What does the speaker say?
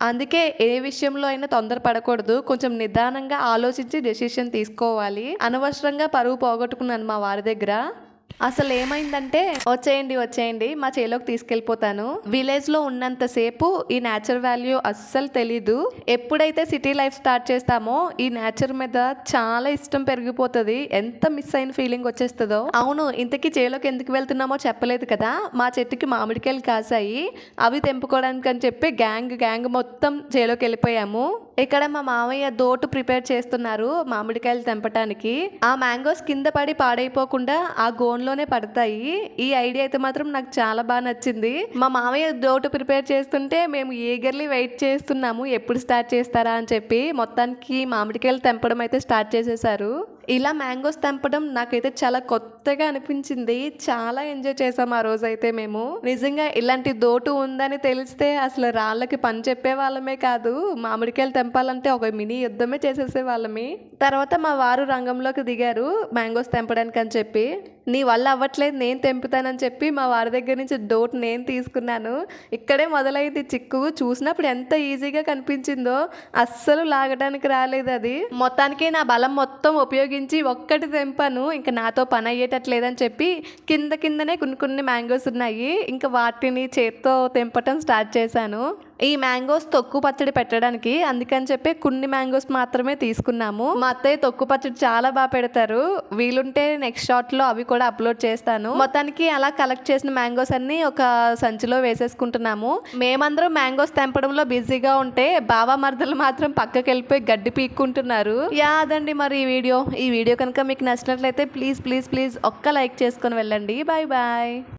అందుకే ఏ విషయంలో అయినా తొందర పడకూడదు. కొంచెం నిదానంగా ఆలోచించి డెసిషన్ తీసుకోవాలి. అనవసరంగా పరువు పోగొట్టుకున్నాను మా వారి దగ్గర. అసలేమైందంటే, "వచ్చేయండి, వచ్చేయండి మా చేలోకి తీసుకెళ్ళిపోతాను." విలేజ్‌లో ఉన్నంత సేపు ఈ నేచర్ వాల్యూ అస్సలు తెలీదు. ఎప్పుడైతే సిటీ లైఫ్ స్టార్ట్ చేస్తామో ఈ నేచర్ మీద చాలా ఇష్టం పెరిగిపోతది. ఎంత మిస్ అయిన ఫీలింగ్ వచ్చేస్తదో. అవును, ఇంతకీ చేలోకి ఎందుకు వెళ్తున్నామో చెప్పలేదు కదా! మా చెట్టుకి మామిడికాయలు కాసాయి. అవి తెంపుకోవడానికి అని చెప్పి గ్యాంగ్ మొత్తం చేలోకెళ్ళిపోయాము. ఇక్కడ మా మామయ్య దోటు ప్రిపేర్ చేస్తున్నారు మామిడికాయలు తెంపటానికి. ఆ మ్యాంగోస్ కింద పడి పాడైపోకుండా ఆ గోన్లోనే పడతాయి. ఈ ఐడియా అయితే మాత్రం నాకు చాలా బాగా నచ్చింది. మా మామయ్య దోటు ప్రిపేర్ చేస్తుంటే మేము ఈగర్లీ వెయిట్ చేస్తున్నాము ఎప్పుడు స్టార్ట్ చేస్తారా అని చెప్పి. మొత్తానికి మామిడికాయలు తెంపడం అయితే స్టార్ట్ చేసేసారు. ఇలా మ్యాంగోస్ తెంపడం నాకైతే చాలా కొత్తగా అనిపించింది. చాలా ఎంజాయ్ చేసాం ఆ రోజైతే మేము. నిజంగా ఇలాంటి దోటు ఉందని తెలిస్తే అసలు రాళ్ళకి పని చెప్పే వాళ్ళమే కాదు, మామిడికాయలు తెంపాలంటే ఒక మినీ యుద్ధమే చేసేసే వాళ్ళమి. తర్వాత మా వారు రంగంలోకి దిగారు మ్యాంగోస్ తెంపడానికి అని చెప్పి. "నీ వల్ల అవ్వట్లేదు, నేను తెంపుతానని" చెప్పి మా వారి దగ్గర నుంచి డోట్ నేను తీసుకున్నాను. ఇక్కడే మొదలైంది చిక్కు. చూసినప్పుడు ఎంత ఈజీగా కనిపించిందో అస్సలు లాగడానికి రాలేదు అది. మొత్తానికి నా బలం మొత్తం ఉపయోగించి ఒక్కటి తెంపాను. ఇంకా నాతో పని అయ్యేటట్లేదని చెప్పి కిందనే కొన్ని మ్యాంగోస్ ఉన్నాయి. ఇంకా వాటిని చేత్తో తెంపటం స్టార్ట్ చేశాను. ఈ మ్యాంగోస్ తొక్కు పచ్చడి పెట్టడానికి అందుకని చెప్పి కొన్ని మ్యాంగోస్ మాత్రమే తీసుకున్నాము. మా అత్తయ్య తొక్కు పచ్చడి చాలా బాగా పెడతారు. వీలుంటే నెక్స్ట్ షార్ట్లో అవి కూడా అప్లోడ్ చేస్తాను. మొత్తానికి అలా కలెక్ట్ చేసిన మ్యాంగోస్ అన్ని ఒక సంచిలో వేసేసుకుంటున్నాము. మేమందరం మ్యాంగోస్ తెంపడంలో బిజీగా ఉంటే బావ మరదలు మాత్రం పక్కకి వెళ్ళిపోయి గడ్డి పీక్కుంటున్నారు. అదండి మరి ఈ వీడియో కనుక మీకు నచ్చినట్లయితే ప్లీజ్ ఒక్క లైక్ చేసుకొని వెళ్ళండి. బాయ్.